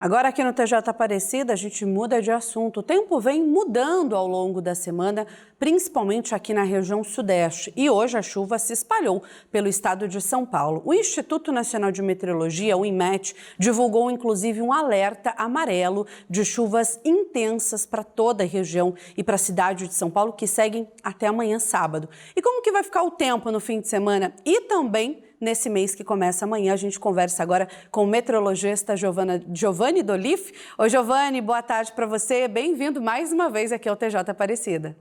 Agora aqui no TJ Aparecida, a gente muda de assunto. O tempo vem mudando ao longo da semana, principalmente aqui na região sudeste. E hoje a chuva se espalhou pelo estado de São Paulo. O Instituto Nacional de Meteorologia, o INMET, divulgou inclusive um alerta amarelo de chuvas intensas para toda a região e para a cidade de São Paulo, que seguem até amanhã sábado. E como que vai ficar o tempo no fim de semana e também nesse mês que começa amanhã? A gente conversa agora com o meteorologista Giovanni Dolif. Oi, Giovanni, boa tarde para você. Bem-vindo mais uma vez aqui ao TJ Aparecida.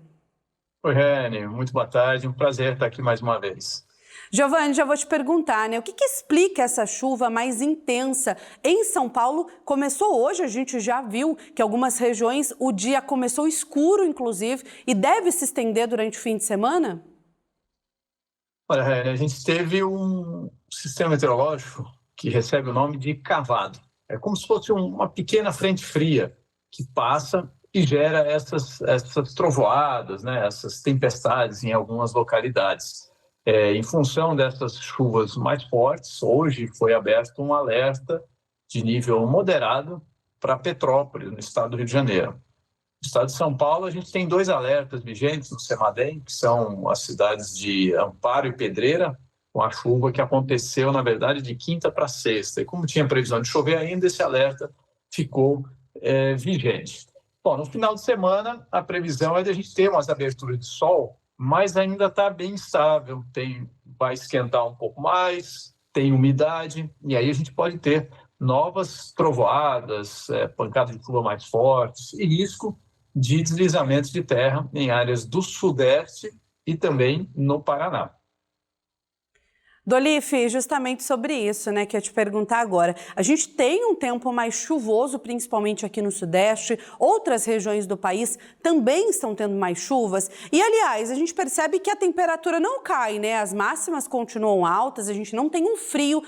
Oi, Reni, muito boa tarde. Um prazer estar aqui mais uma vez. Giovanni, já vou te perguntar, né? O que explica essa chuva mais intensa em São Paulo? Começou hoje, a gente já viu que algumas regiões o dia começou escuro, inclusive, e deve se estender durante o fim de semana? Olha, Reni, a gente teve um sistema meteorológico que recebe o nome de cavado. É como se fosse uma pequena frente fria que passa e gera essas trovoadas, né? Essas tempestades em algumas localidades. Em função dessas chuvas mais fortes, hoje foi aberto um alerta de nível moderado para Petrópolis, no estado do Rio de Janeiro. No estado de São Paulo, a gente tem 2 alertas vigentes no CEMADEM, que são as cidades de Amparo e Pedreira, com a chuva que aconteceu, na verdade, de quinta para sexta. E como tinha previsão de chover ainda, esse alerta ficou vigente. Bom, no final de semana, a previsão é de a gente ter umas aberturas de sol, mas ainda está bem instável. Vai esquentar um pouco mais, tem umidade, e aí a gente pode ter novas trovoadas, pancadas de chuva mais fortes e risco de deslizamentos de terra em áreas do Sudeste e também no Paraná. Dolif, justamente sobre isso, né, que eu ia te perguntar agora. A gente tem um tempo mais chuvoso, principalmente aqui no Sudeste. Outras regiões do país também estão tendo mais chuvas. E, aliás, a gente percebe que a temperatura não cai, né? As máximas continuam altas, a gente não tem um frio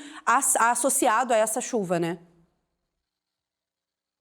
associado a essa chuva, né?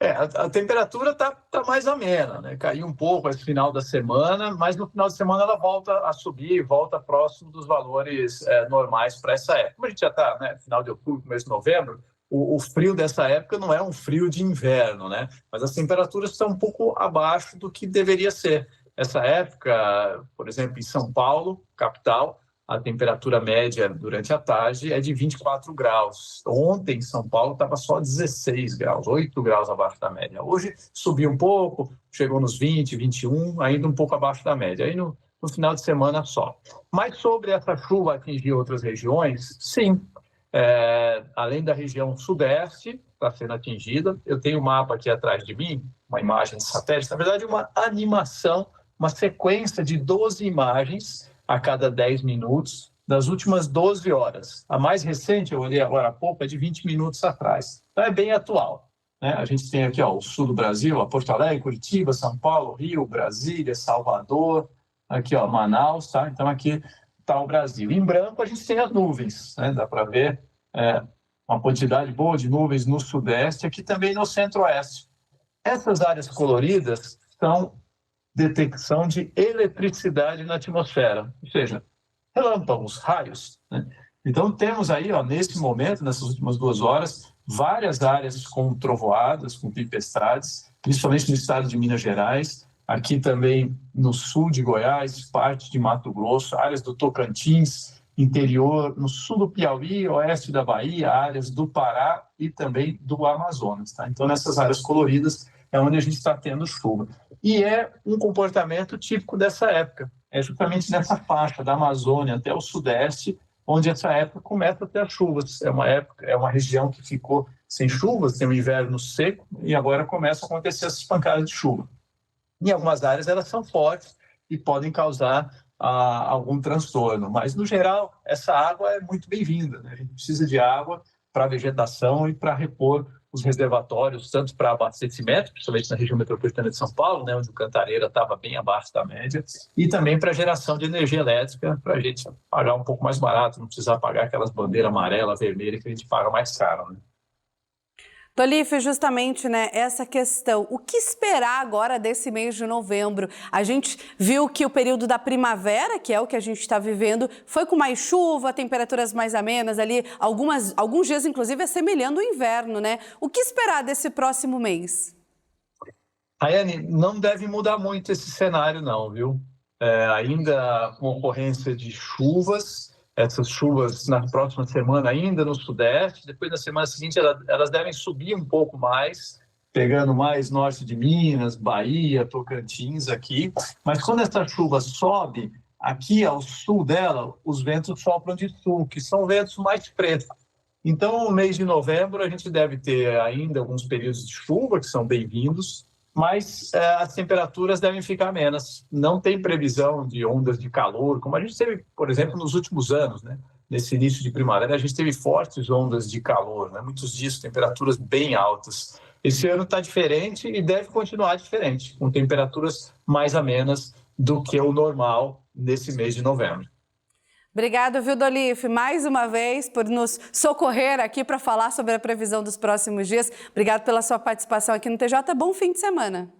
A temperatura tá mais amena, né? Caiu um pouco esse final da semana, mas no final de semana ela volta a subir, volta próximo dos valores normais para essa época. Como a gente já está, né, final de outubro, começo de novembro, o frio dessa época não é um frio de inverno, né? Mas as temperaturas estão um pouco abaixo do que deveria ser. Essa época, por exemplo, em São Paulo, capital, a temperatura média durante a tarde é de 24 graus. Ontem, em São Paulo, estava só 16 graus, 8 graus abaixo da média. Hoje subiu um pouco, chegou nos 20, 21, ainda um pouco abaixo da média. Aí no final de semana só. Mas sobre essa chuva atingir outras regiões, sim. Além da região sudeste, está sendo atingida. Eu tenho um mapa aqui atrás de mim, uma imagem de satélite, na verdade uma animação, uma sequência de 12 imagens a cada 10 minutos, das últimas 12 horas. A mais recente, eu olhei agora há pouco, é de 20 minutos atrás. Então é bem atual, né? A gente tem aqui o sul do Brasil, Porto Alegre, Curitiba, São Paulo, Rio, Brasília, Salvador, aqui Manaus, tá? Então aqui está o Brasil. Em branco a gente tem as nuvens, né? Dá para ver uma quantidade boa de nuvens no sudeste, aqui também no centro-oeste. Essas áreas coloridas são detecção de eletricidade na atmosfera, ou seja, relâmpagos, raios, né? Então temos aí, nesse momento, nessas últimas 2 horas, várias áreas com trovoadas, com tempestades, principalmente no estado de Minas Gerais, aqui também no sul de Goiás, parte de Mato Grosso, áreas do Tocantins, interior, no sul do Piauí, oeste da Bahia, áreas do Pará e também do Amazonas, tá? Então nessas áreas coloridas é onde a gente está tendo chuva. E é um comportamento típico dessa época. É justamente nessa faixa da Amazônia até o Sudeste, onde essa época começa a ter as chuvas. É uma região que ficou sem chuvas, tem um inverno seco, e agora começam a acontecer essas pancadas de chuva. Em algumas áreas elas são fortes e podem causar algum transtorno, mas no geral essa água é muito bem-vinda, né? A gente precisa de água para a vegetação e para repor os reservatórios, tanto para abastecimento, principalmente na região metropolitana de São Paulo, né, onde o Cantareira estava bem abaixo da média, e também para geração de energia elétrica, para a gente pagar um pouco mais barato, não precisar pagar aquelas bandeiras amarela, vermelha, que a gente paga mais caro, né? Dolife, justamente, né, essa questão, o que esperar agora desse mês de novembro? A gente viu que o período da primavera, que é o que a gente está vivendo, foi com mais chuva, temperaturas mais amenas ali, alguns dias, inclusive, assemelhando o inverno, né? O que esperar desse próximo mês? Rayane, não deve mudar muito esse cenário não, viu? Ainda com ocorrência de chuvas, essas chuvas na próxima semana ainda no sudeste, depois na semana seguinte elas devem subir um pouco mais, pegando mais norte de Minas, Bahia, Tocantins aqui, mas quando essa chuva sobe, aqui ao sul dela, os ventos sopram de sul, que são ventos mais frescos. Então, no mês de novembro, a gente deve ter ainda alguns períodos de chuva, que são bem-vindos, mas as temperaturas devem ficar amenas. Não tem previsão de ondas de calor, como a gente teve, por exemplo, nos últimos anos, né? Nesse início de primavera, a gente teve fortes ondas de calor, né? Muitos dias, temperaturas bem altas. Esse ano está diferente e deve continuar diferente, com temperaturas mais amenas do que o normal nesse mês de novembro. Obrigado, viu, Dolife, mais uma vez por nos socorrer aqui para falar sobre a previsão dos próximos dias. Obrigado pela sua participação aqui no TJ. Bom fim de semana.